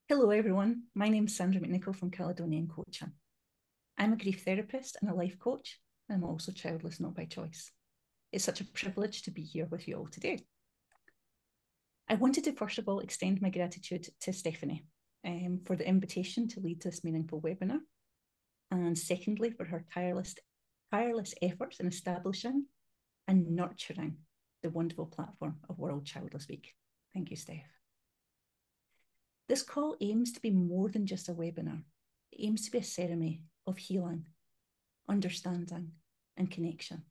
Hello, everyone. My name's Sandra McNichol from Caledonian Coaching. I'm a grief therapist and a life coach, and I'm also childless, not by choice. It's such a privilege to be here with you all today. I wanted to first of all extend my gratitude to Stephanie for the invitation to lead this meaningful webinar, and secondly, for her tireless efforts in establishing and nurturing the wonderful platform of World Childless Week. Thank you, Steph. This call aims to be more than just a webinar. It aims to be a ceremony of healing, understanding, and connection.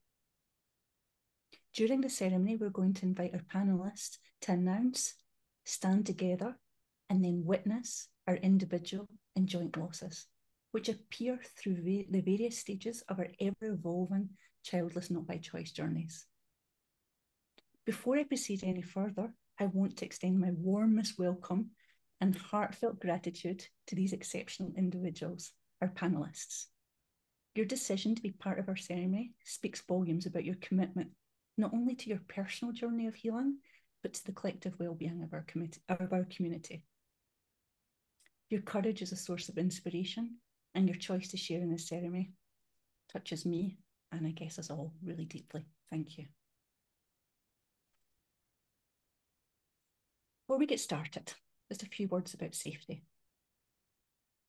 During the ceremony, we're going to invite our panelists to announce, stand together, and then witness our individual and joint losses, which appear through the various stages of our ever-evolving childless not by choice journeys. Before I proceed any further, I want to extend my warmest welcome and heartfelt gratitude to these exceptional individuals, our panelists. Your decision to be part of our ceremony speaks volumes about your commitment, not only to your personal journey of healing, but to the collective well-being of our community. Your courage is a source of inspiration, and your choice to share in this ceremony touches me, and I guess us all, really deeply. Thank you. Before we get started, just a few words about safety.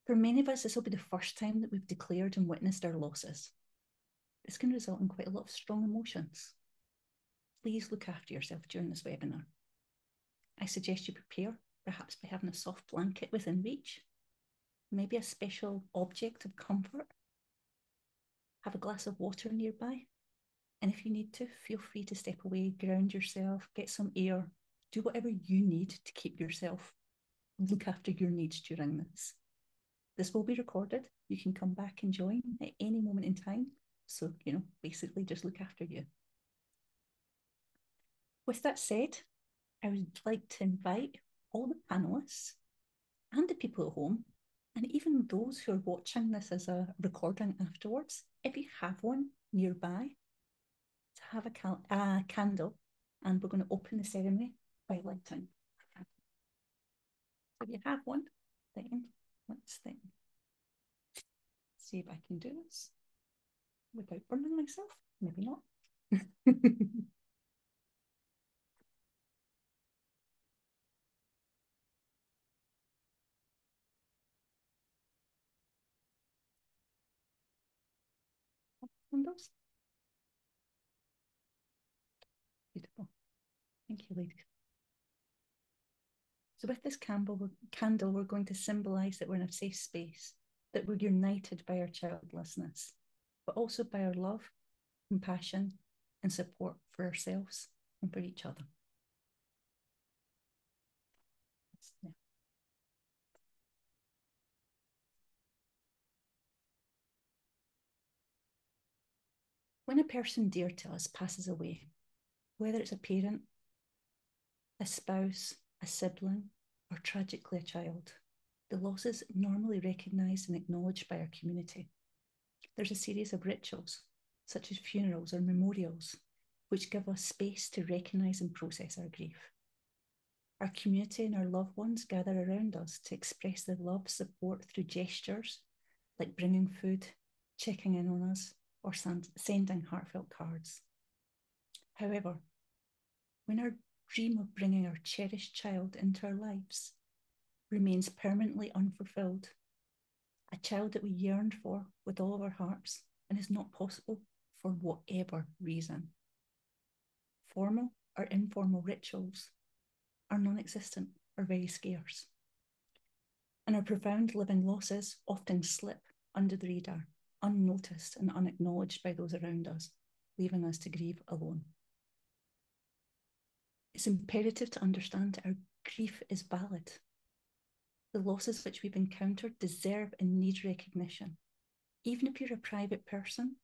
For many of us, this will be the first time that we've declared and witnessed our losses. This can result in quite a lot of strong emotions. Please look after yourself during this webinar. I suggest you prepare, perhaps by having a soft blanket within reach, maybe a special object of comfort. Have a glass of water nearby. And if you need to, feel free to step away, ground yourself, get some air, do whatever you need to keep yourself. Look after your needs during this. This will be recorded. You can come back and join at any moment in time. So, basically just look after you. With that said, I would like to invite all the panelists and the people at home, and even those who are watching this as a recording afterwards, if you have one nearby, to have a candle, and we're going to open the ceremony by lighting. So if you have one, then let's see if I can do this without burning myself. Maybe not. Candles. Beautiful. Thank you, ladies. So with this candle, we're going to symbolise that we're in a safe space, that we're united by our childlessness, but also by our love, compassion, and support for ourselves and for each other. Yeah. When a person dear to us passes away, whether it's a parent, a spouse, a sibling, or tragically a child, the loss is normally recognised and acknowledged by our community. There's a series of rituals, such as funerals or memorials, which give us space to recognise and process our grief. Our community and our loved ones gather around us to express their love, support through gestures like bringing food, checking in on us, or sending heartfelt cards. However, when our dream of bringing our cherished child into our lives remains permanently unfulfilled, a child that we yearned for with all of our hearts and is not possible for whatever reason, formal or informal rituals are non-existent or very scarce. And our profound living losses often slip under the radar, unnoticed and unacknowledged by those around us, leaving us to grieve alone. It's imperative to understand that our grief is valid. The losses which we've encountered deserve and need recognition. Even if you're a private person,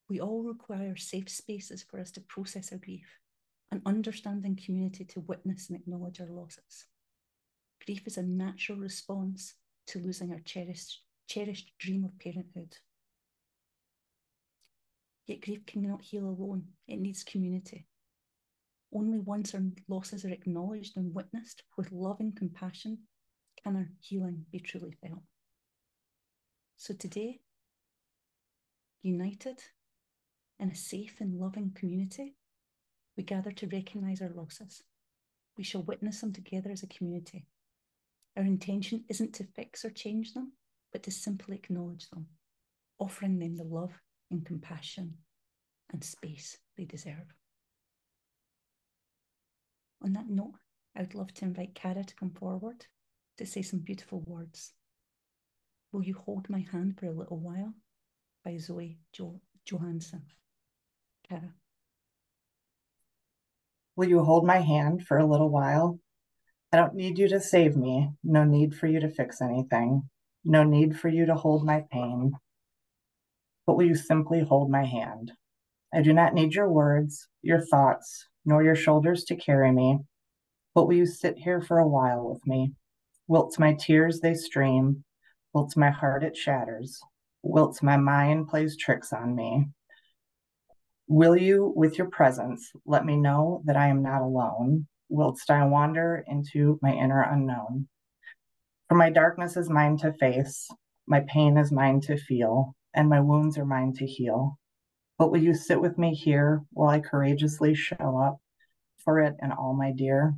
we all require safe spaces for us to process our grief, an understanding community to witness and acknowledge our losses. Grief is a natural response to losing our cherished dream of parenthood. Yet grief cannot heal alone. It needs community. Only once our losses are acknowledged and witnessed with love and compassion Can our healing be truly felt? So today, united in a safe and loving community, we gather to recognise our losses. We shall witness them together as a community. Our intention isn't to fix or change them, but to simply acknowledge them, offering them the love and compassion and space they deserve. On that note, I would love to invite Cara to come forward to say some beautiful words. Will You Hold My Hand for a Little While? By Zoe Johansson. Cara. Will you hold my hand for a little while? I don't need you to save me. No need for you to fix anything. No need for you to hold my pain. But will you simply hold my hand? I do not need your words, your thoughts, nor your shoulders to carry me. But will you sit here for a while with me? Whilst my tears they stream, whilst my heart it shatters, whilst my mind plays tricks on me. Will you, with your presence, let me know that I am not alone, whilst I wander into my inner unknown? For my darkness is mine to face, my pain is mine to feel, and my wounds are mine to heal. But will you sit with me here while I courageously show up for it and all my dear?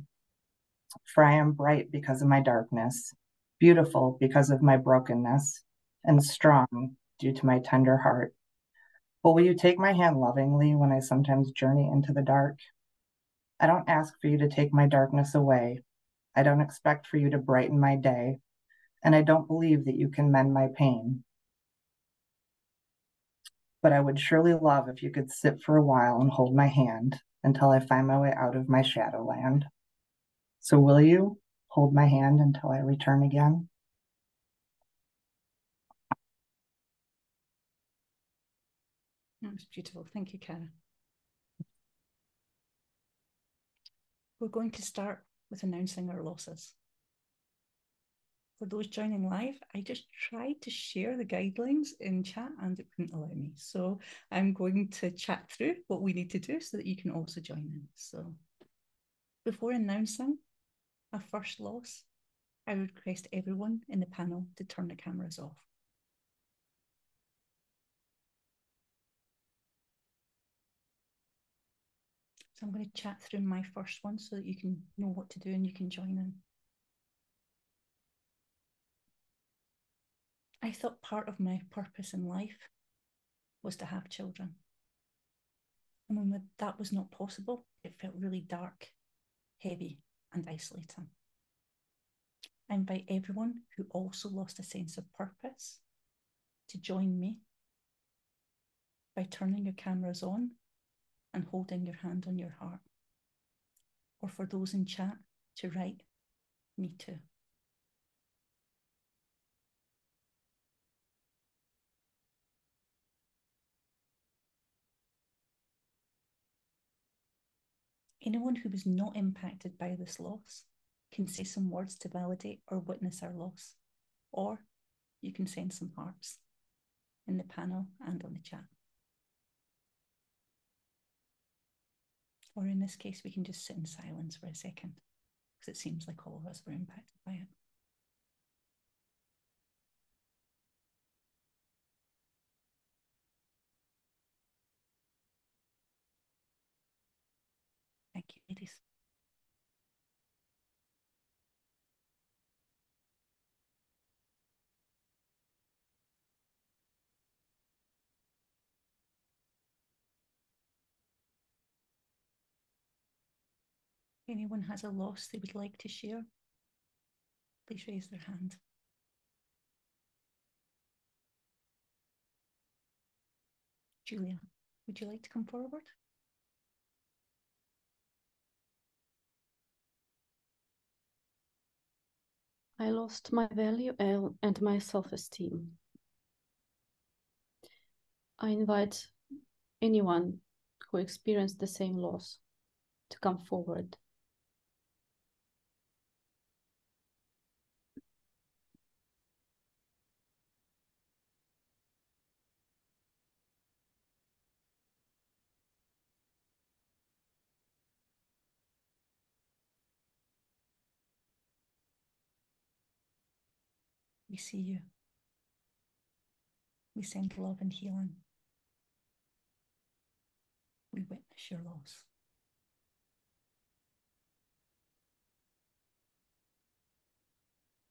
For I am bright because of my darkness, beautiful because of my brokenness, and strong due to my tender heart. But will you take my hand lovingly when I sometimes journey into the dark? I don't ask for you to take my darkness away. I don't expect for you to brighten my day, and I don't believe that you can mend my pain. But I would surely love if you could sit for a while and hold my hand until I find my way out of my shadowland. So will you hold my hand until I return again? That was beautiful. Thank you, Cara. We're going to start with announcing our losses. For those joining live, I just tried to share the guidelines in chat and it wouldn't allow me. So I'm going to chat through what we need to do so that you can also join in. So before announcing a first loss, I would request everyone in the panel to turn the cameras off. So I'm going to chat through my first one so that you can know what to do and you can join in. I thought part of my purpose in life was to have children. And when that was not possible, it felt really dark, heavy, and isolating. I invite everyone who also lost a sense of purpose to join me by turning your cameras on and holding your hand on your heart. Or for those in chat to write, me too. Anyone who was not impacted by this loss can say some words to validate or witness our loss, or you can send some hearts in the panel and on the chat. Or in this case, we can just sit in silence for a second, because it seems like all of us were impacted by it. Thank you, ladies. If anyone has a loss they would like to share, please raise their hand. Julia, would you like to come forward? I lost my value and my self-esteem. I invite anyone who experienced the same loss to come forward. We see you. We send love and healing. We witness your loss.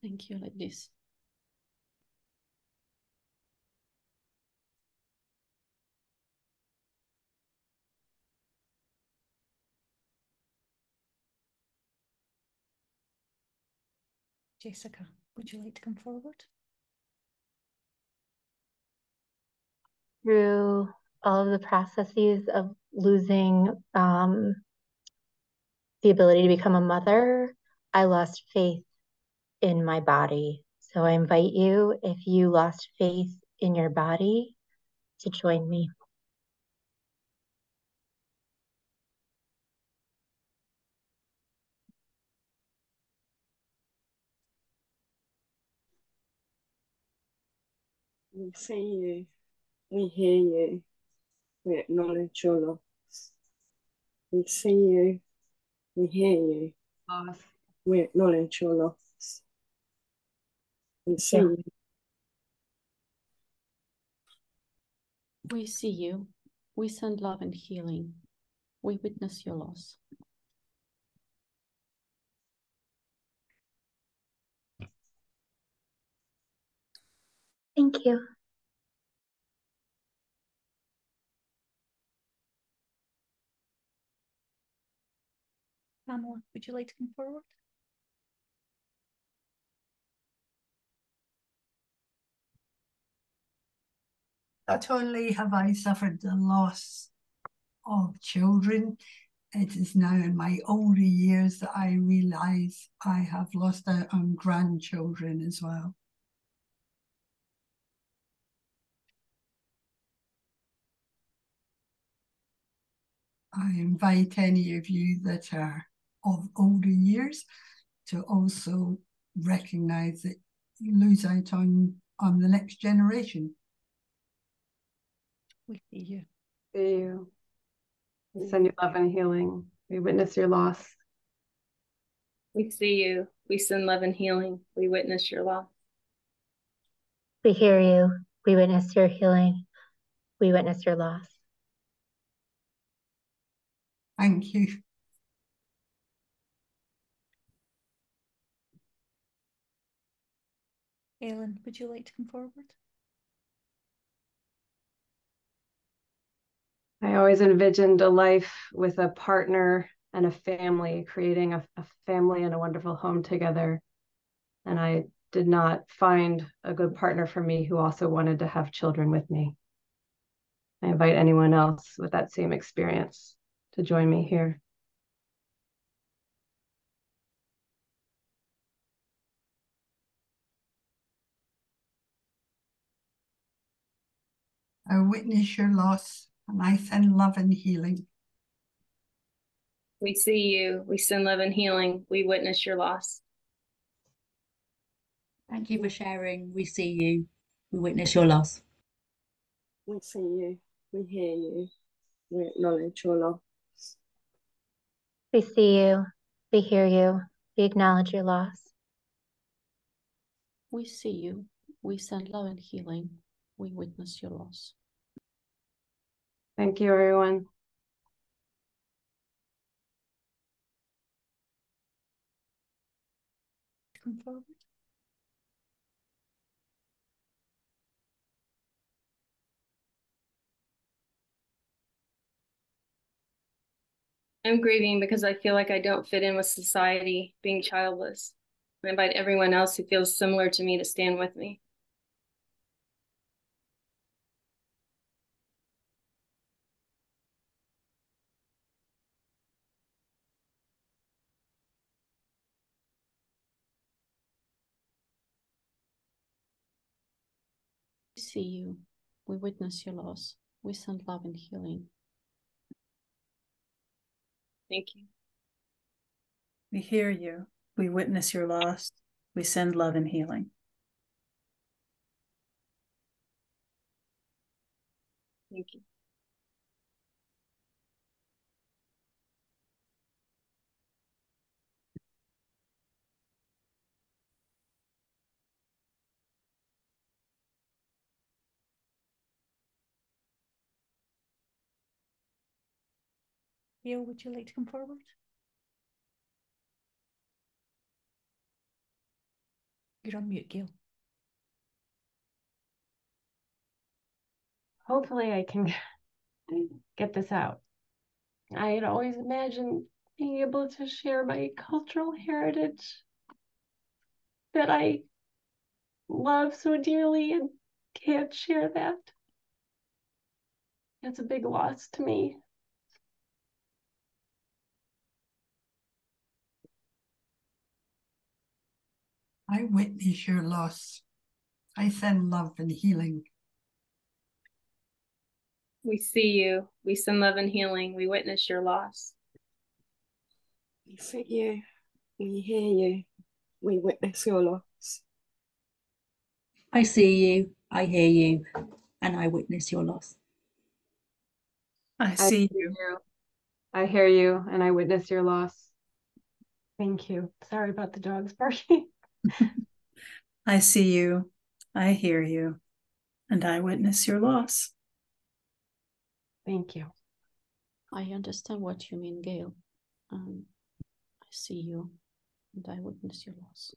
Thank you, like this. Jessica, would you like to come forward? Through all of the processes of losing the ability to become a mother, I lost faith in my body. So I invite you, if you lost faith in your body, to join me. We see you, we hear you, we acknowledge your loss. We see you, we hear you, we acknowledge your loss. We see you. We see you. We send love and healing. We witness your loss. Thank you. Pamela, would you like to come forward? Not only have I suffered the loss of children, it is now in my older years that I realise I have lost out on grandchildren as well. I invite any of you that are of older years to also recognise that you lose out on the next generation. We see you. See you. We send you love and healing. We witness your loss. We see you. We send love and healing. We witness your loss. We hear you. We witness your healing. We witness your loss. Thank you. Ellen, would you like to come forward? I always envisioned a life with a partner and a family, creating a family and a wonderful home together. And I did not find a good partner for me who also wanted to have children with me. I invite anyone else with that same experience to join me here. I witness your loss and I send love and healing. We see you. We send love and healing. We witness your loss. Thank you for sharing. We see you. We witness your loss. We see you, we hear you, we acknowledge your loss. We see you. We hear you. We acknowledge your loss. We see you. We send love and healing. We witness your loss. Thank you, everyone. Come forward. I'm grieving because I feel like I don't fit in with society, being childless. I invite everyone else who feels similar to me to stand with me. We see you. We witness your loss. We send love and healing. Thank you. We hear you. We witness your loss. We send love and healing. Thank you. Gail, would you like to come forward? You're on mute, Gail. Hopefully I can get this out. I had always imagined being able to share my cultural heritage that I love so dearly and can't share that. That's a big loss to me. I witness your loss. I send love and healing. We see you. We send love and healing. We witness your loss. We see you. We hear you. We witness your loss. I see you, I hear you, and I witness your loss. I see you. I hear you, and I witness your loss. Thank you. Sorry about the dogs barking. I see you, I hear you, and I witness your loss. Thank you. I understand what you mean, Gail. I see you, and I witness your loss.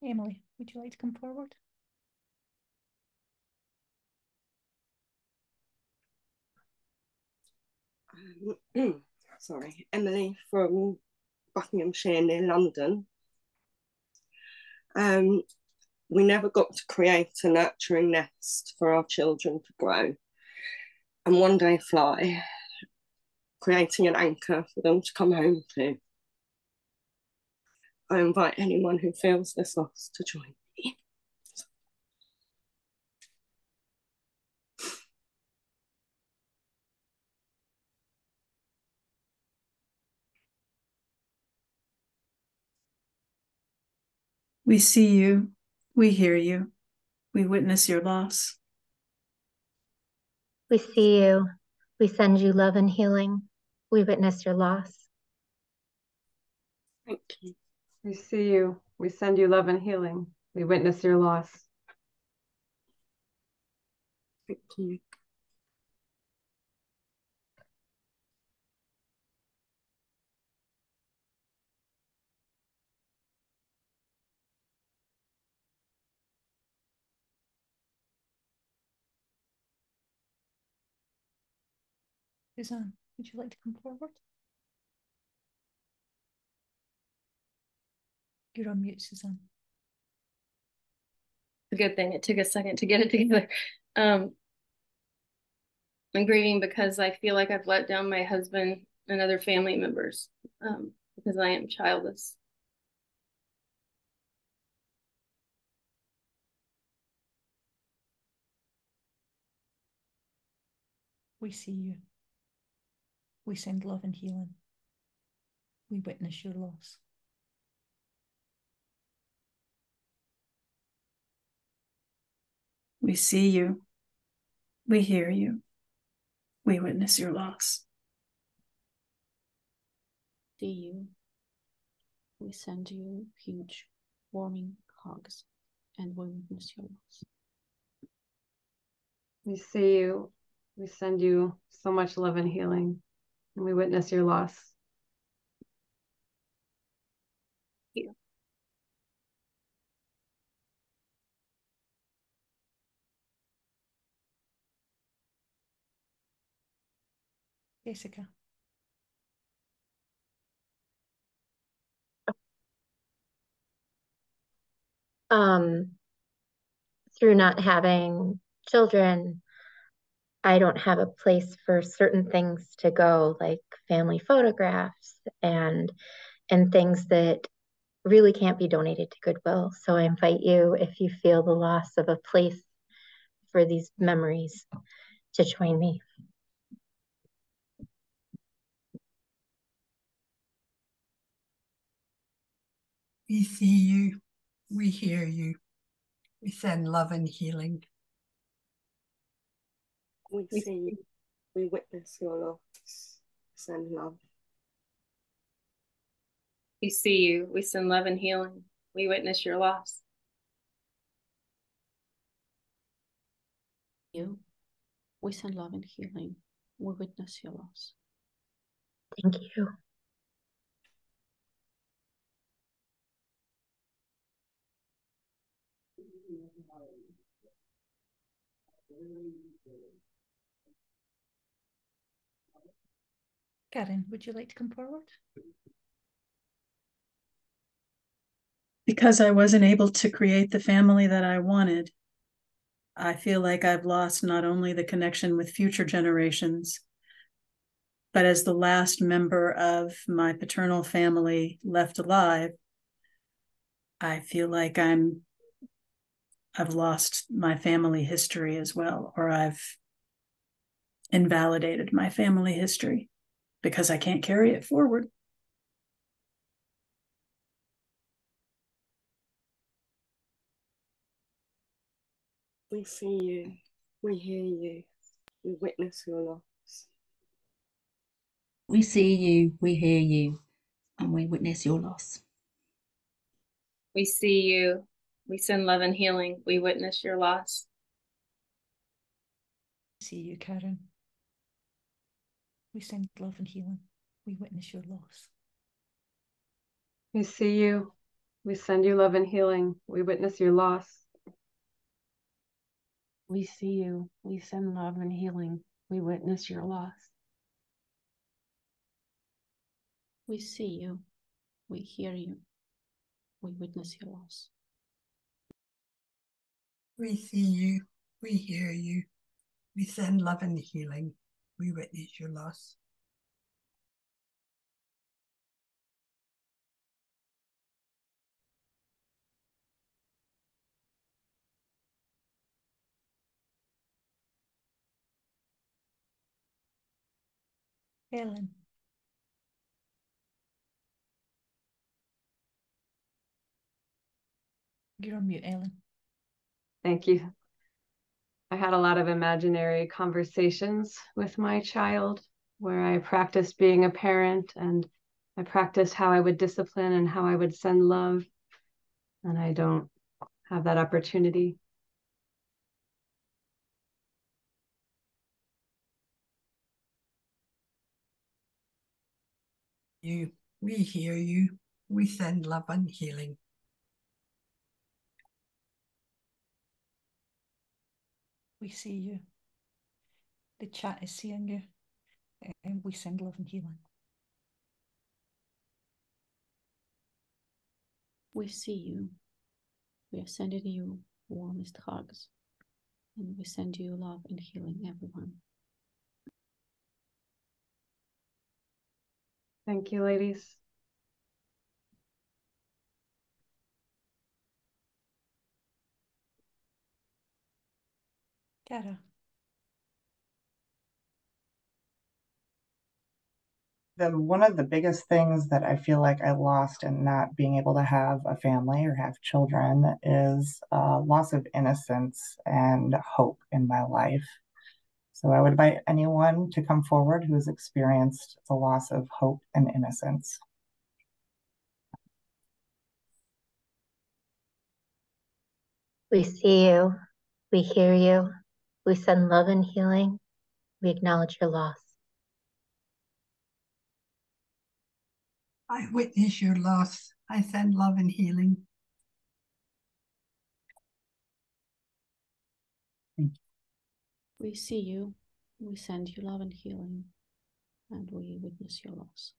Emily, would you like to come forward? Sorry, Emily from Buckinghamshire near London. We never got to create a nurturing nest for our children to grow and one day fly, creating an anchor for them to come home to. I invite anyone who feels this loss to join me. We see you, we hear you, we witness your loss. We see you. We send you love and healing. We witness your loss. Thank you. We see you. We send you love and healing. We witness your loss. Thank you. Suzanne, would you like to come forward? You're on mute, Suzanne. A good thing. It took a second to get it together. I'm grieving because I feel like I've let down my husband and other family members because I am childless. We see you. We send love and healing. We witness your loss. We see you, we hear you, we witness your loss. See you. We send you huge, warming hugs, and we witness your loss. We see you. We send you so much love and healing, and we witness your loss. Thank you. Jessica. Through not having children, I don't have a place for certain things to go, like family photographs and things that really can't be donated to Goodwill. So I invite you, if you feel the loss of a place for these memories, to join me. We see you, we hear you, we send love and healing. We see you. We witness your loss. Send love. We see you. We send love and healing. We witness your loss. You, we send love and healing. We witness your loss. Thank you. Karen, would you like to come forward? Because I wasn't able to create the family that I wanted, I feel like I've lost not only the connection with future generations, but as the last member of my paternal family left alive, I feel like I've lost my family history as well, or I've invalidated my family history because I can't carry it forward. We see you, we hear you, we witness your loss. We see you, we hear you, and we witness your loss. We see you. We send love and healing. We witness your loss. See you, Karen. We send love and healing. We witness your loss. We see you. We send you love and healing. We witness your loss. We see you. We send love and healing. We witness your loss. We see you. We hear you. We witness your loss. We see you, we hear you, we send love and healing, we witness your loss. Ellen. You're on mute, Ellen. Thank you. I had a lot of imaginary conversations with my child where I practiced being a parent, and I practiced how I would discipline and how I would send love. And I don't have that opportunity. You, we hear you, we send love and healing. We see you. The chat is seeing you. And we send love and healing. We see you. We are sending you warmest hugs. And we send you love and healing, everyone. Thank you, ladies. Cara. One of the biggest things that I feel like I lost in not being able to have a family or have children is loss of innocence and hope in my life. So I would invite anyone to come forward who has experienced the loss of hope and innocence. We see you. We hear you. We send love and healing. We acknowledge your loss. I witness your loss. I send love and healing. We see you. We send you love and healing. And we witness your loss.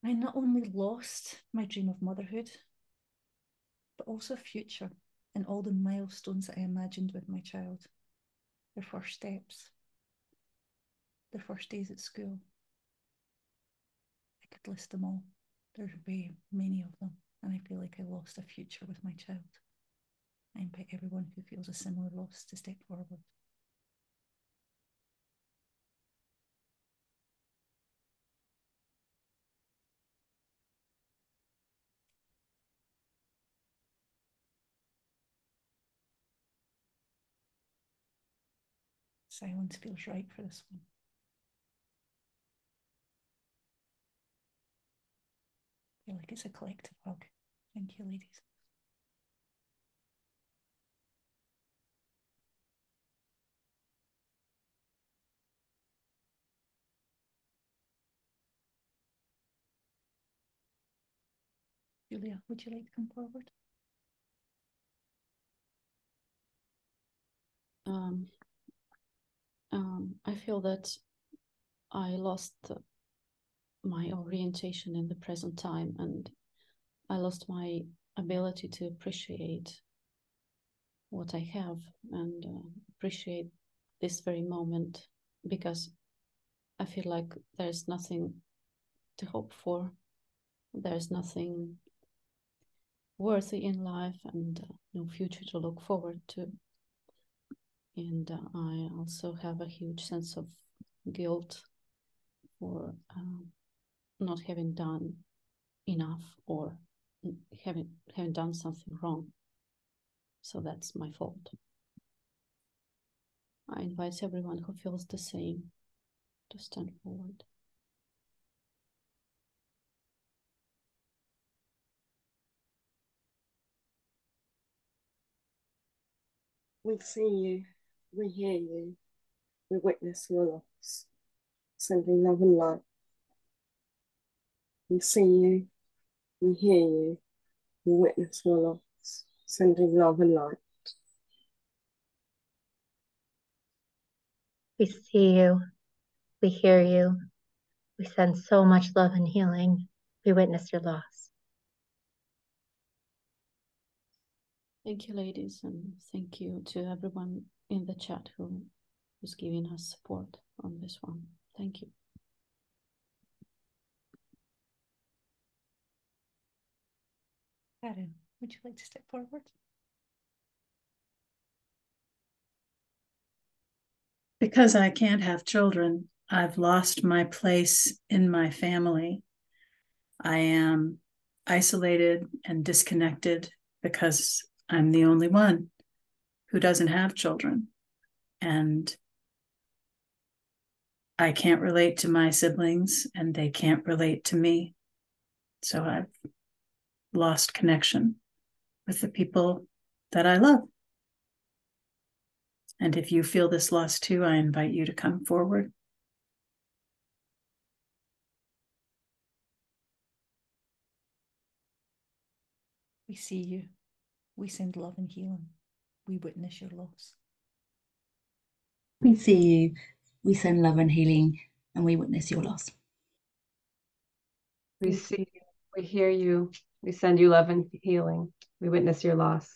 I not only lost my dream of motherhood, but also future and all the milestones that I imagined with my child. Their first steps, their first days at school. I could list them all. There's way many of them, and I feel like I lost a future with my child. I invite everyone who feels a similar loss to step forward. Silence feels right for this one. I feel like it's a collective hug. Thank you, ladies. Julia, would you like to come forward? I feel that I lost my orientation in the present time, and I lost my ability to appreciate what I have and appreciate this very moment, because I feel like there's nothing to hope for. There's nothing worthy in life, and no future to look forward to. And I also have a huge sense of guilt for not having done enough, or having done something wrong. So that's my fault. I invite everyone who feels the same to stand forward. We see you, we hear you, we witness your loss, sending love and light. We see you, we hear you, we witness your loss, sending love and light. We see you, we hear you, we send so much love and healing. We witness your loss. Thank you, ladies, and thank you to everyone in the chat who's giving us support on this one. Thank you. Karen, would you like to step forward? Because I can't have children, I've lost my place in my family. I am isolated and disconnected because I'm the only one who doesn't have children. And I can't relate to my siblings, and they can't relate to me. So I've lost connection with the people that I love. And if you feel this loss too, I invite you to come forward. We see you. We send love and healing. We witness your loss. We see you, we send love and healing, and we witness your loss. We see you, we hear you, we send you love and healing. We witness your loss.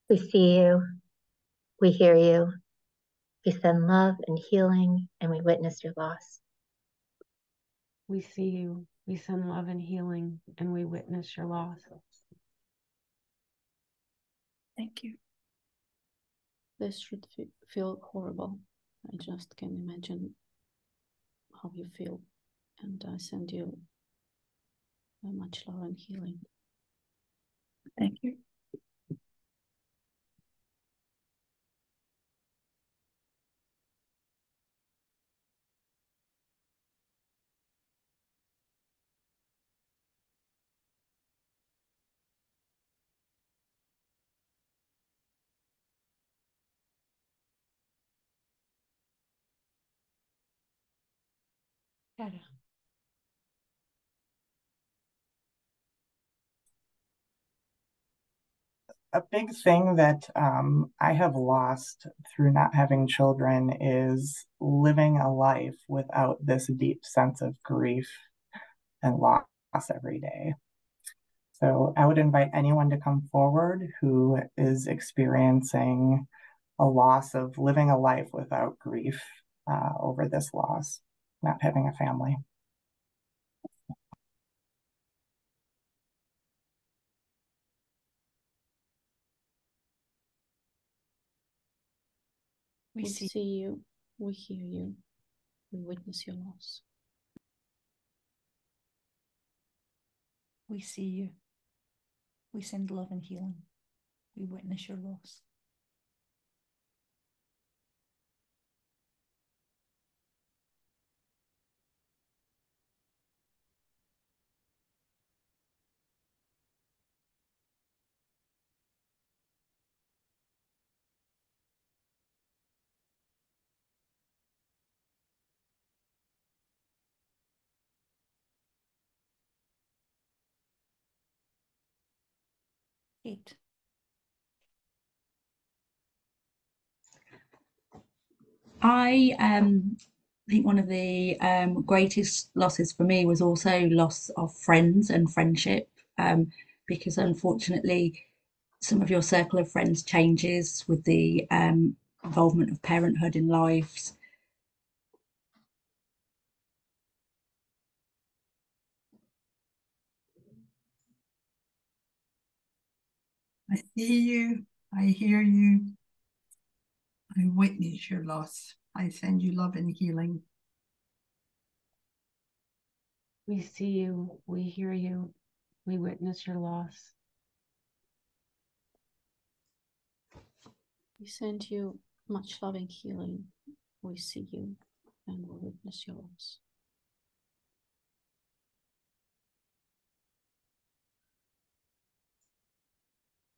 We see you, we hear you, we send love and healing, and we witness your loss. We see you, we send love and healing, and we witness your loss. Thank you. This should feel horrible. I just can imagine how you feel, and I send you much love and healing. Thank you. Kara. A big thing that I have lost through not having children is living a life without this deep sense of grief and loss every day. So I would invite anyone to come forward who is experiencing a loss of living a life without grief over this loss, not having a family. We see you, we hear you, we witness your loss. We see you. We send love and healing. We witness your loss. 8. I think one of the greatest losses for me was also loss of friends and friendship, because unfortunately, some of your circle of friends changes with the involvement of parenthood in lives. I see you, I hear you, I witness your loss. I send you love and healing. We see you, we hear you, we witness your loss. We send you much love and healing. We see you and we witness your loss.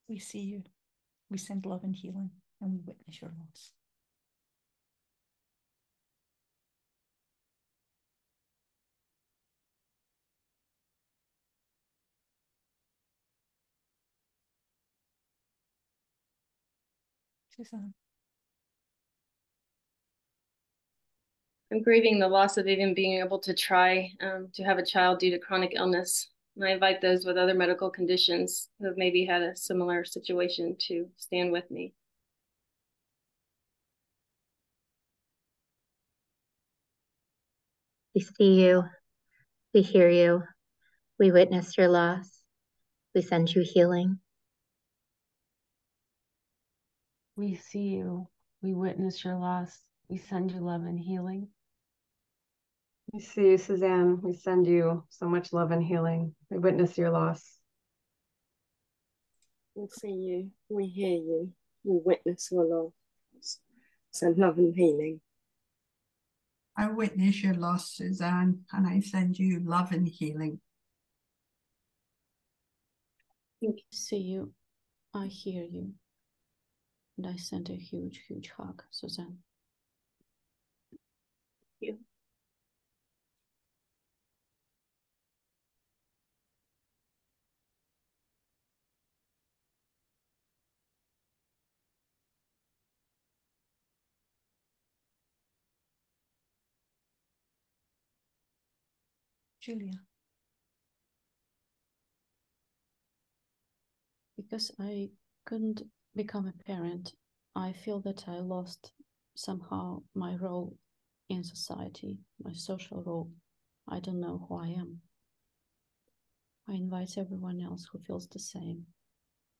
We see you. We send love and healing, and we witness your loss. Suzanne. I'm grieving the loss of even being able to try to have a child due to chronic illness. And I invite those with other medical conditions who have maybe had a similar situation to stand with me. We see you, we hear you, we witness your loss, we send you healing. We see you, we witness your loss, we send you love and healing. We see you, Suzanne. We send you so much love and healing. We witness your loss. We see you, we hear you, we witness your loss. Send love and healing. I witness your loss, Suzanne, and I send you love and healing. I see you, I hear you, and I send a huge, huge hug, Suzanne. Thank you. Julia. Because I couldn't become a parent, I feel that I lost somehow my role in society, my social role. I don't know who I am. I invite everyone else who feels the same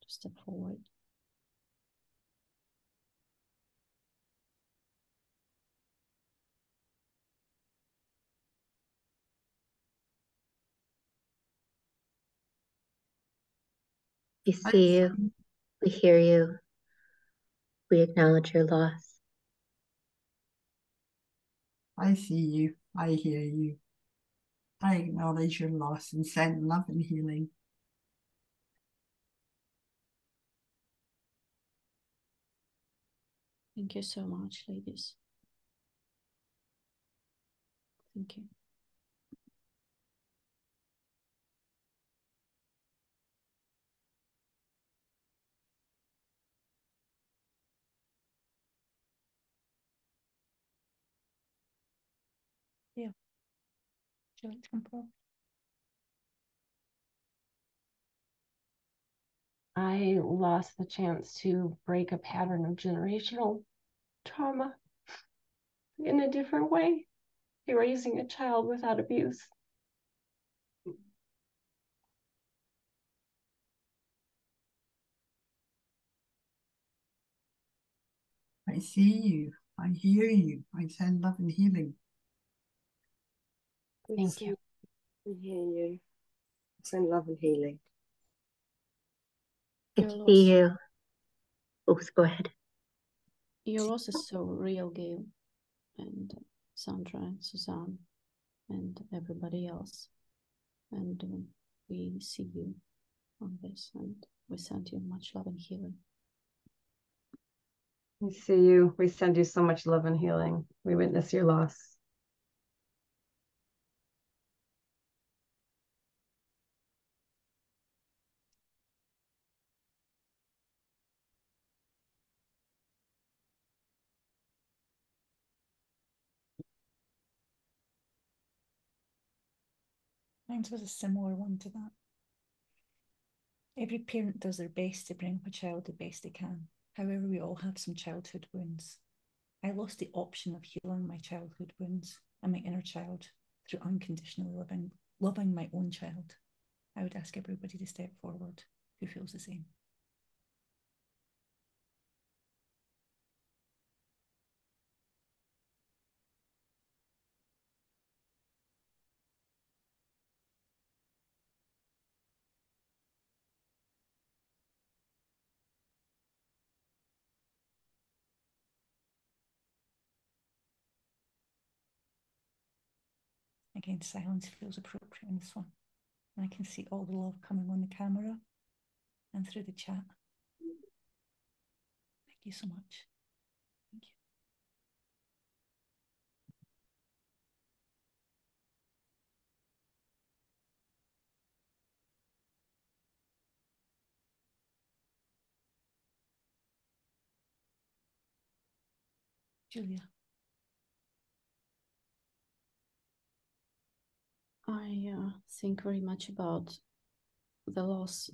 to step forward. We see you, we hear you, we acknowledge your loss. I see you, I hear you. I acknowledge your loss and send love and healing. Thank you so much, ladies. Thank you. Yeah. Would you like to come forward? I lost the chance to break a pattern of generational trauma in a different way, raising a child without abuse. I see you, I hear you, I send love and healing. Thank you. We hear you, send love and healing. I Your see loss, you. Oops, go ahead. your loss is so real, Gail, and Sandra, and Suzanne, and everybody else. And we see you on this, and we send you much love and healing. We see you. We send you so much love and healing. We witness your loss. Mine was a similar one to that. Every parent does their best to bring up a child the best they can. However, we all have some childhood wounds. I lost the option of healing my childhood wounds and my inner child through unconditionally loving my own child. I would ask everybody to step forward who feels the same. Again, silence feels appropriate in this one. And I can see all the love coming on the camera and through the chat. Thank you so much. Thank you. Julia. I think very much about the loss,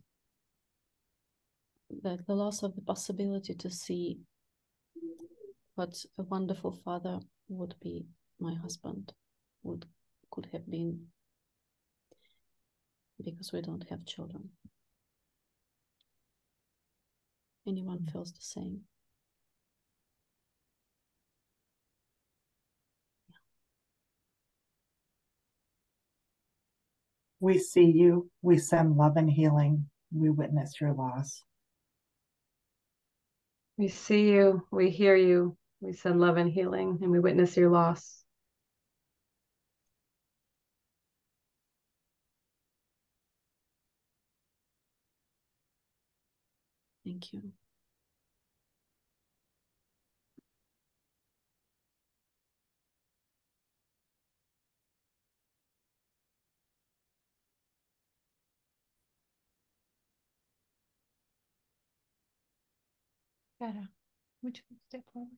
the loss of the possibility to see what a wonderful father would be, my husband could have been, because we don't have children. Anyone feels the same? We see you, we send love and healing, we witness your loss. We see you, we hear you, we send love and healing, and we witness your loss. Thank you. Cara, would you step forward?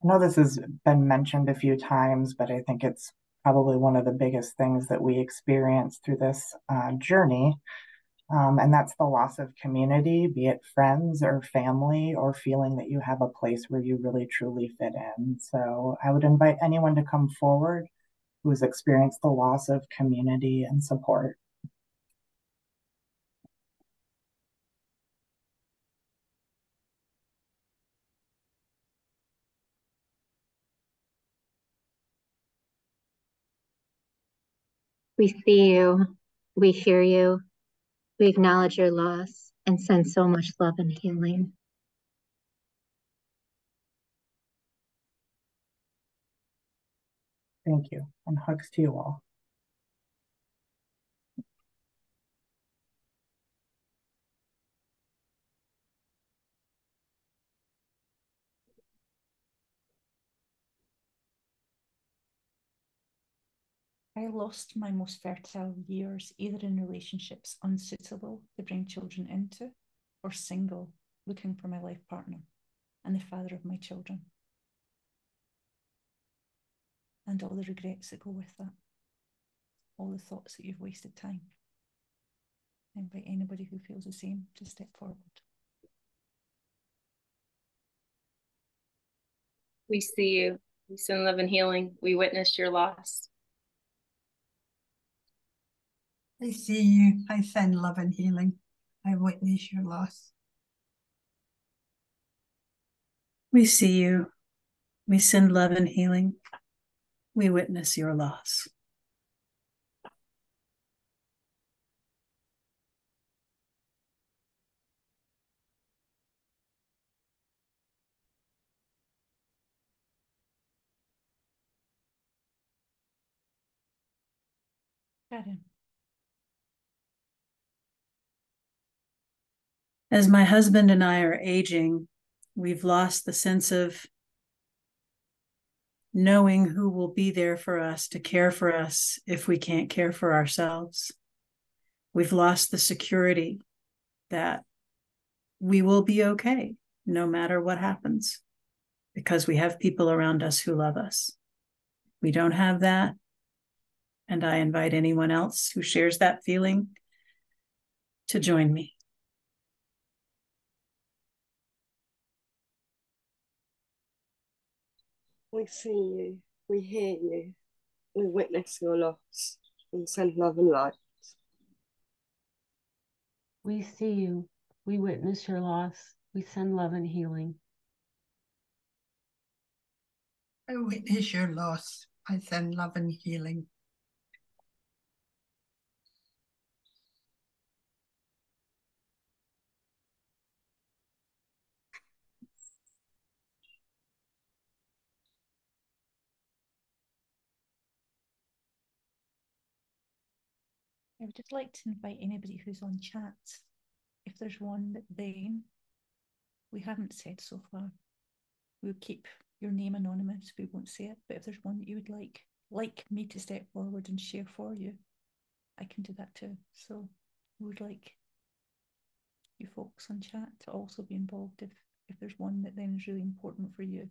I know this has been mentioned a few times, but I think it's probably one of the biggest things that we experience through this journey. And that's the loss of community, be it friends or family, or feeling that you have a place where you really truly fit in. So I would invite anyone to come forward who has experienced the loss of community and support. We see you, we hear you, we acknowledge your loss and send so much love and healing. Thank you, and hugs to you all. I lost my most fertile years either in relationships unsuitable to bring children into, or single, looking for my life partner and the father of my children. And all the regrets that go with that. All the thoughts that you've wasted time. I invite anybody who feels the same to step forward. We see you. We send love and healing. We witness your loss. I see you. I send love and healing. I witness your loss. We see you. We send love and healing. We witness your loss. Karen. As my husband and I are aging, we've lost the sense of knowing who will be there for us to care for us if we can't care for ourselves. We've lost the security that we will be okay no matter what happens, because we have people around us who love us. We don't have that. And I invite anyone else who shares that feeling to join me. We see you, we hear you, we witness your loss and send love and light. We see you, we witness your loss, we send love and healing. I witness your loss, I send love and healing. I would just like to invite anybody who's on chat, if there's one that we haven't said so far, we'll keep your name anonymous, we won't say it, but if there's one that you would like me to step forward and share for you, I can do that too. So we would like you folks on chat to also be involved if there's one that then is really important for you,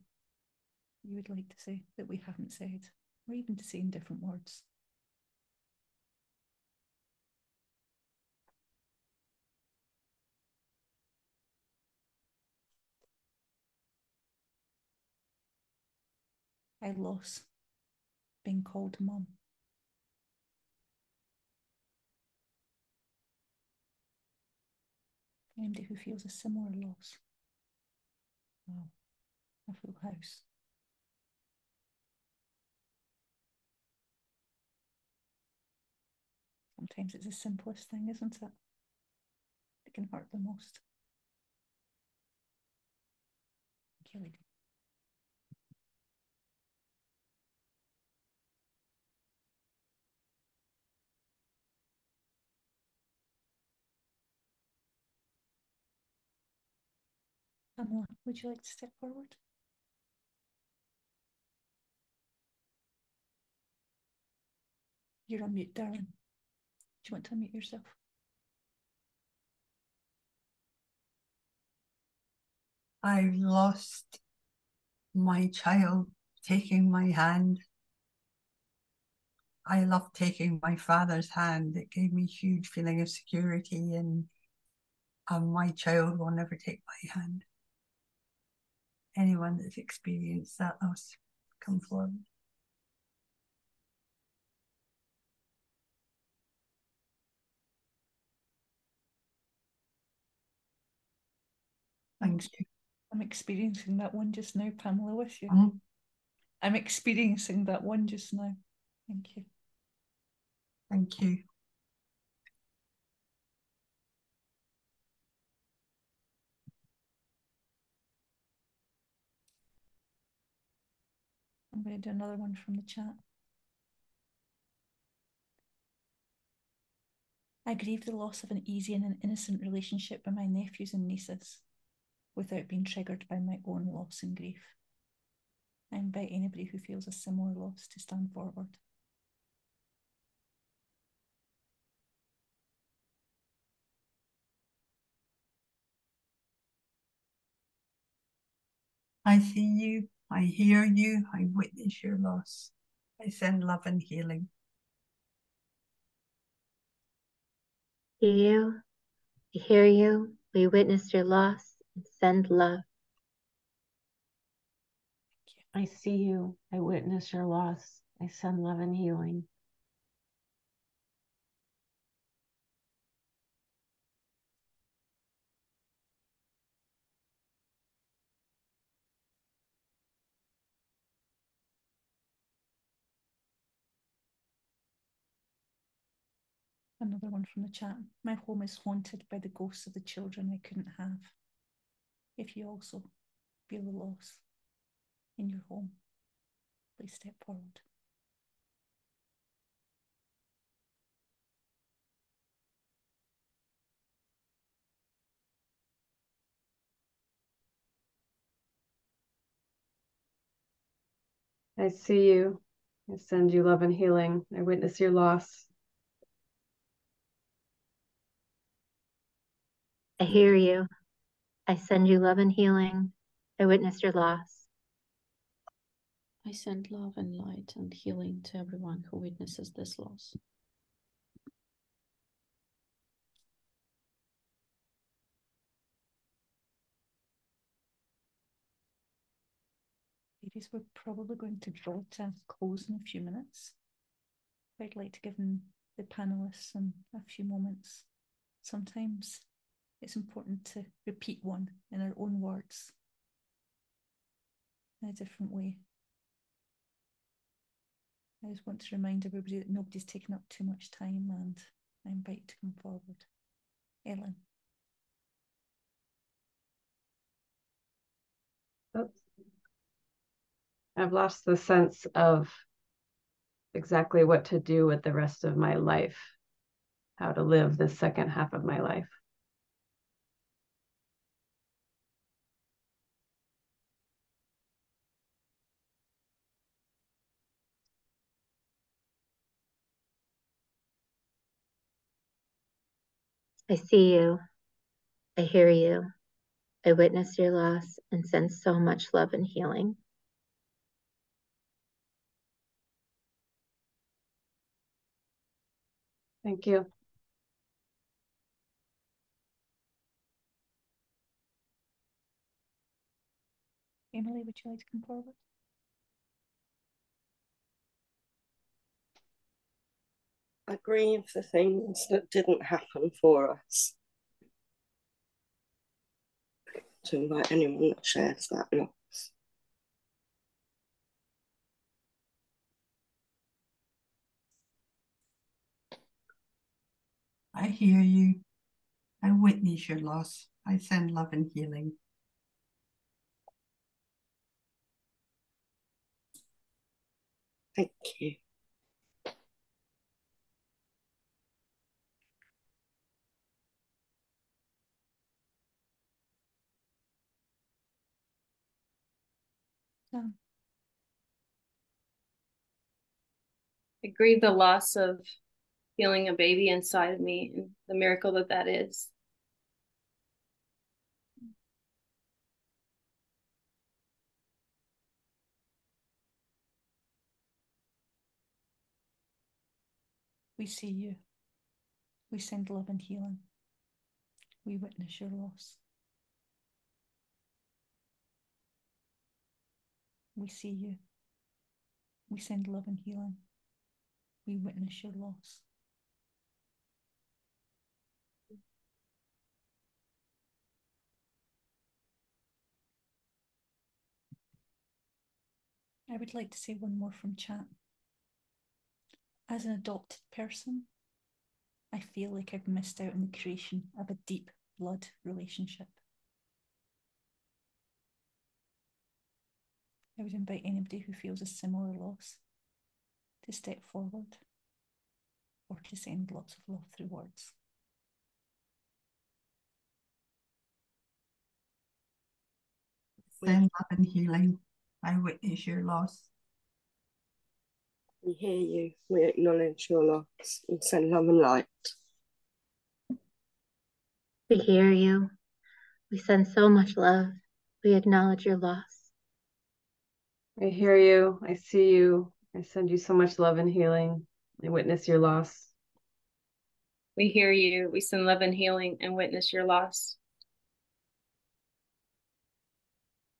you would like to say that we haven't said, or even to say in different words. I lost being called mum. Anybody who feels a similar loss. Wow, a full house. Sometimes it's the simplest thing, isn't it? It can hurt the most. Thank you. Pamela, would you like to step forward? You're on mute, darling. Do you want to unmute yourself? I lost my child taking my hand. I loved taking my father's hand. It gave me a huge feeling of security, and my child will never take my hand. Anyone that's experienced that loss, come forward. Thanks. I'm experiencing that one just now, Pamela, with you. Mm-hmm. I'm experiencing that one just now. Thank you. Thank you. I'm going to do another one from the chat. I grieve the loss of an easy and an innocent relationship with my nephews and nieces without being triggered by my own loss and grief. I invite anybody who feels a similar loss to stand forward. I see you, I hear you, I witness your loss. I send love and healing. See you, we hear you, we witness your loss and send love. I see you, I witness your loss, I send love and healing. Another one from the chat. My home is haunted by the ghosts of the children I couldn't have. If you also feel the loss in your home, please step forward. I see you. I send you love and healing. I witness your loss. I hear you, I send you love and healing. I witness your loss. I send love and light and healing to everyone who witnesses this loss. Ladies, we're probably going to draw to a close in a few minutes. I'd like to give the panelists a few moments. Sometimes it's important to repeat one in our own words in a different way. I just want to remind everybody that nobody's taken up too much time, and I invite you to come forward. Ellen. I've lost the sense of exactly what to do with the rest of my life, how to live the second half of my life. I see you. I hear you. I witness your loss and send so much love and healing. Thank you. Emily, would you like to come forward? I grieve the things that didn't happen for us. To invite anyone that shares that loss. I hear you. I witness your loss. I send love and healing. Thank you. I grieve the loss of feeling a baby inside of me and the miracle that is. We see you. We send love and healing. We witness your loss. We see you. We send love and healing. We witness your loss. I would like to say one more from chat. As an adopted person, I feel like I've missed out on the creation of a deep blood relationship. I would invite anybody who feels a similar loss to step forward or to send lots of love through words. Send love and healing. I witness your loss. We hear you. We acknowledge your loss and send love and light. We hear you. We send so much love. We acknowledge your loss. I hear you. I see you. I send you so much love and healing. I witness your loss. We hear you. We send love and healing and witness your loss.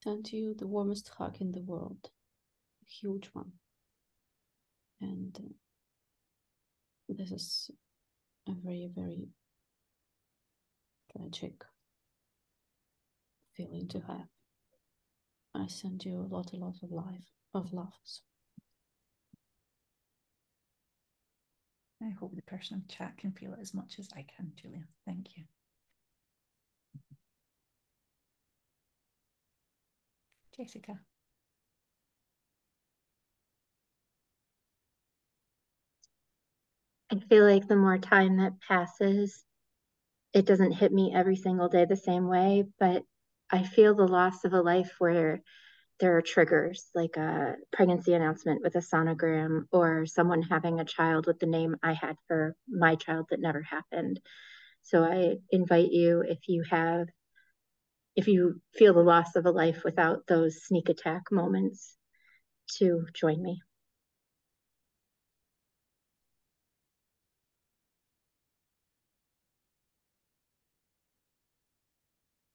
Send you the warmest hug in the world, a huge one. And this is a very, very tragic feeling to have. I send you a lot of love. I hope the person in chat can feel it as much as I can, Julia. Thank you. Jessica. I feel like the more time that passes, it doesn't hit me every single day the same way, but I feel the loss of a life where there are triggers like a pregnancy announcement with a sonogram or someone having a child with the name I had for my child that never happened. So I invite you, if you feel the loss of a life without those sneak attack moments, to join me.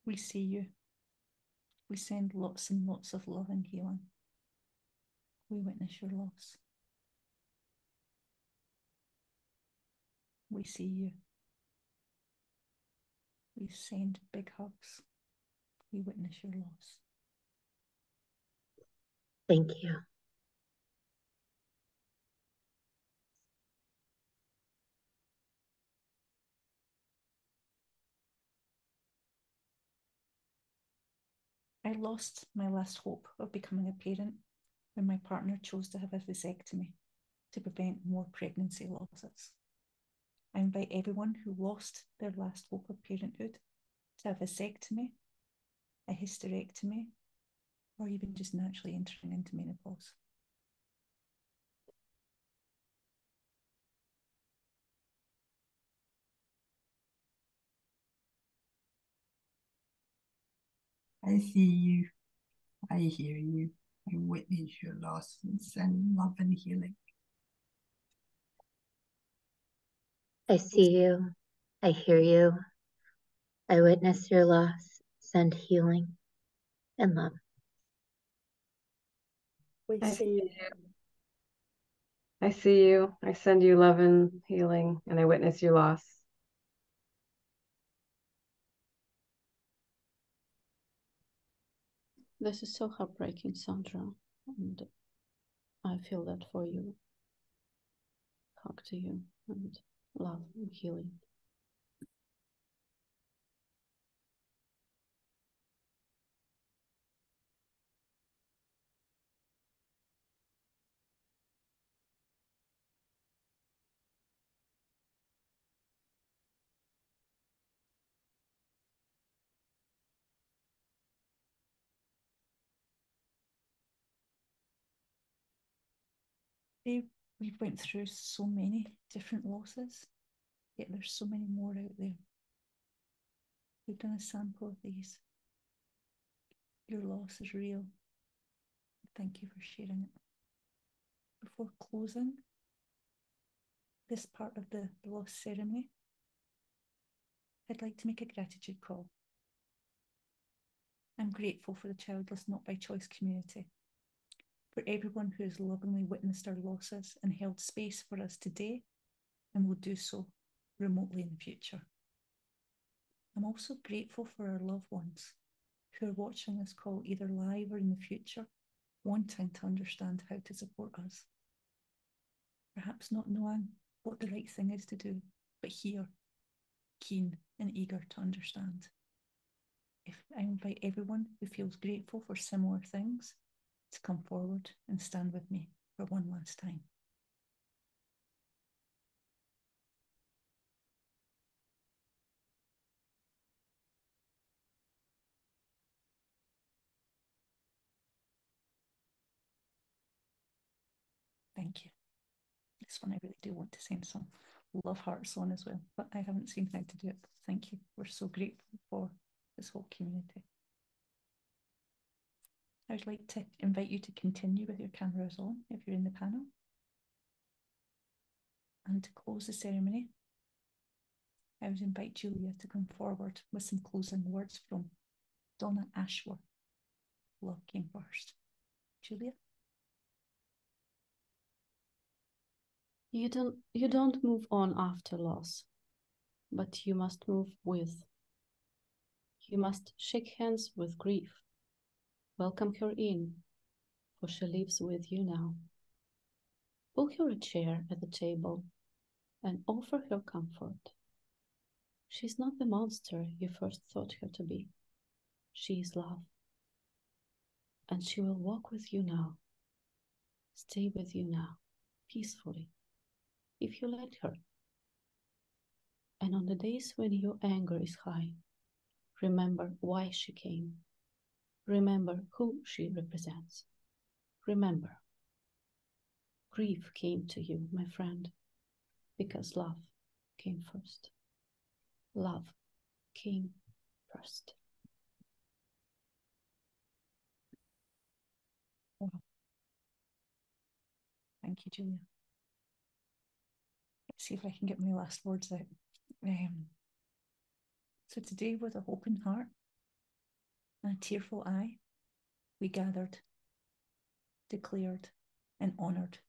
We see you. We send lots and lots of love and healing. We witness your loss. We see you. We send big hugs. We witness your loss. Thank you. I lost my last hope of becoming a parent when my partner chose to have a vasectomy to prevent more pregnancy losses. I invite everyone who lost their last hope of parenthood to have a vasectomy, a hysterectomy, or even just naturally entering into menopause. I see you. I hear you. I witness your loss and send love and healing. I see you. I hear you. I witness your loss. Send healing and love. We I see see you. I see you. I send you love and healing, and I witness your loss. This is so heartbreaking, Sandra, and I feel that for you. Hug to you and love and healing. We've went through so many different losses, yet there's so many more out there. We've done a sample of these. Your loss is real. Thank you for sharing it. Before closing this part of the loss ceremony, I'd like to make a gratitude call. I'm grateful for the Childless Not by Choice community, for everyone who has lovingly witnessed our losses and held space for us today and will do so remotely in the future. I'm also grateful for our loved ones who are watching this call either live or in the future, wanting to understand how to support us. Perhaps not knowing what the right thing is to do, but here, keen and eager to understand. I invite everyone who feels grateful for similar things to come forward and stand with me for one last time. Thank you. This one I really do want to send some love hearts on as well, but I haven't seen how to do it. Thank you. We're so grateful for this whole community. I would like to invite you to continue with your cameras on if you're in the panel. And to close the ceremony, I would invite Julia to come forward with some closing words from Donna Ashworth. Love came first. Julia? You don't move on after loss, but you must move with. You must shake hands with grief. Welcome her in, for she lives with you now. Pull her a chair at the table and offer her comfort. She's not the monster you first thought her to be. She is love. And she will walk with you now, stay with you now, peacefully, if you let her. And on the days when your anger is high, remember why she came. Remember who she represents. Remember, grief came to you, my friend, because love came first. Love came first. Wow. Thank you, Julia. Let's see if I can get my last words out. So today, with a open heart and a tearful eye, we gathered, declared, and honoured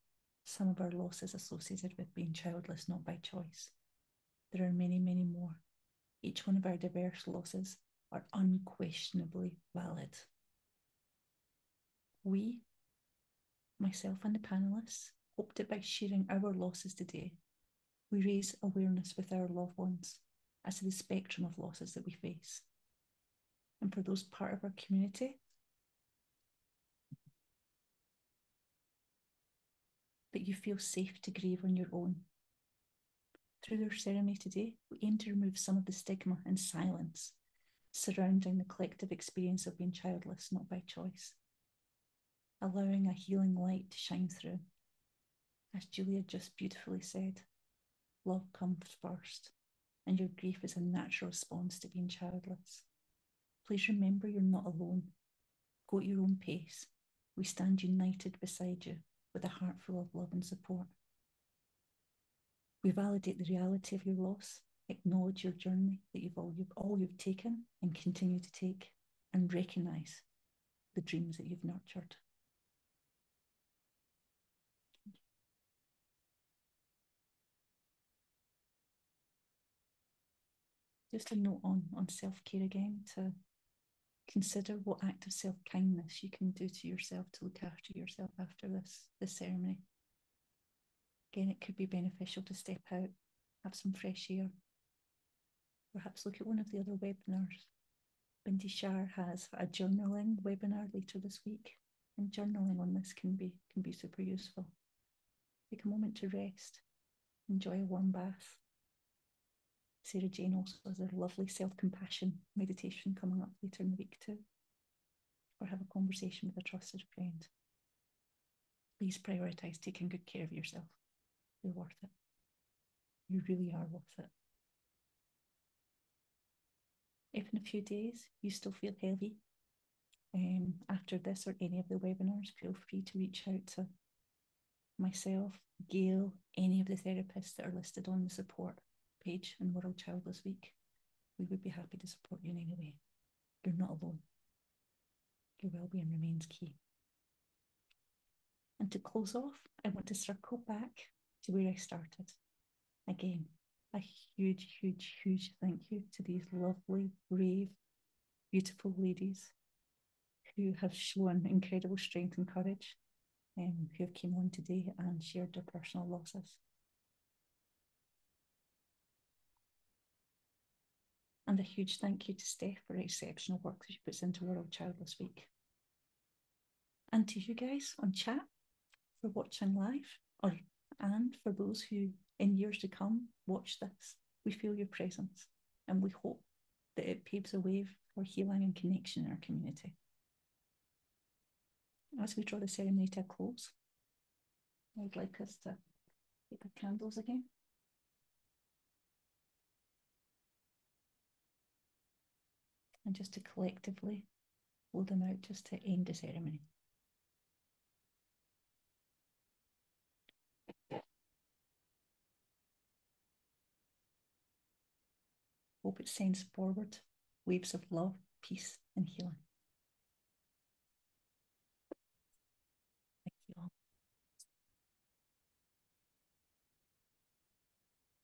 some of our losses associated with being childless, not by choice. There are many, many more. Each one of our diverse losses are unquestionably valid. We, myself and the panelists, hope that by sharing our losses today, we raise awareness with our loved ones as to the spectrum of losses that we face. And for those part of our community, that you feel safe to grieve on your own. Through our ceremony today, we aim to remove some of the stigma and silence surrounding the collective experience of being childless, not by choice, allowing a healing light to shine through. As Julia just beautifully said, love comes first, and your grief is a natural response to being childless. Please remember you're not alone. Go at your own pace. We stand united beside you with a heart full of love and support. We validate the reality of your loss, acknowledge your journey that you've taken and continue to take, and recognise the dreams that you've nurtured. Just a note on self-care again, to consider what act of self-kindness you can do to yourself to look after yourself after this ceremony. Again, it could be beneficial to step out, have some fresh air, perhaps look at one of the other webinars. Bindi Shah has a journaling webinar later this week, and journaling on this can be super useful. Take a moment to rest, enjoy a warm bath. Sarah Jane also has a lovely self-compassion meditation coming up later in the week too. Or have a conversation with a trusted friend. Please prioritise taking good care of yourself. You're worth it. You really are worth it. If in a few days you still feel heavy after this or any of the webinars, feel free to reach out to myself, Gail, any of the therapists that are listed on the support page in World Childless Week. We would be happy to support you in any way. You're not alone. Your well-being remains key. And to close off, I want to circle back to where I started. Again, a huge, huge, huge thank you to these lovely, brave, beautiful ladies who have shown incredible strength and courage, who have came on today and shared their personal losses. And a huge thank you to Steph for the exceptional work that she puts into World Childless Week. And to you guys on chat for watching live, and for those who in years to come watch this. We feel your presence, and we hope that it paves a way for healing and connection in our community. As we draw the ceremony to a close, I'd like us to get the candles again. And just to collectively blow them out just to end the ceremony. Hope it sends forward waves of love, peace, and healing.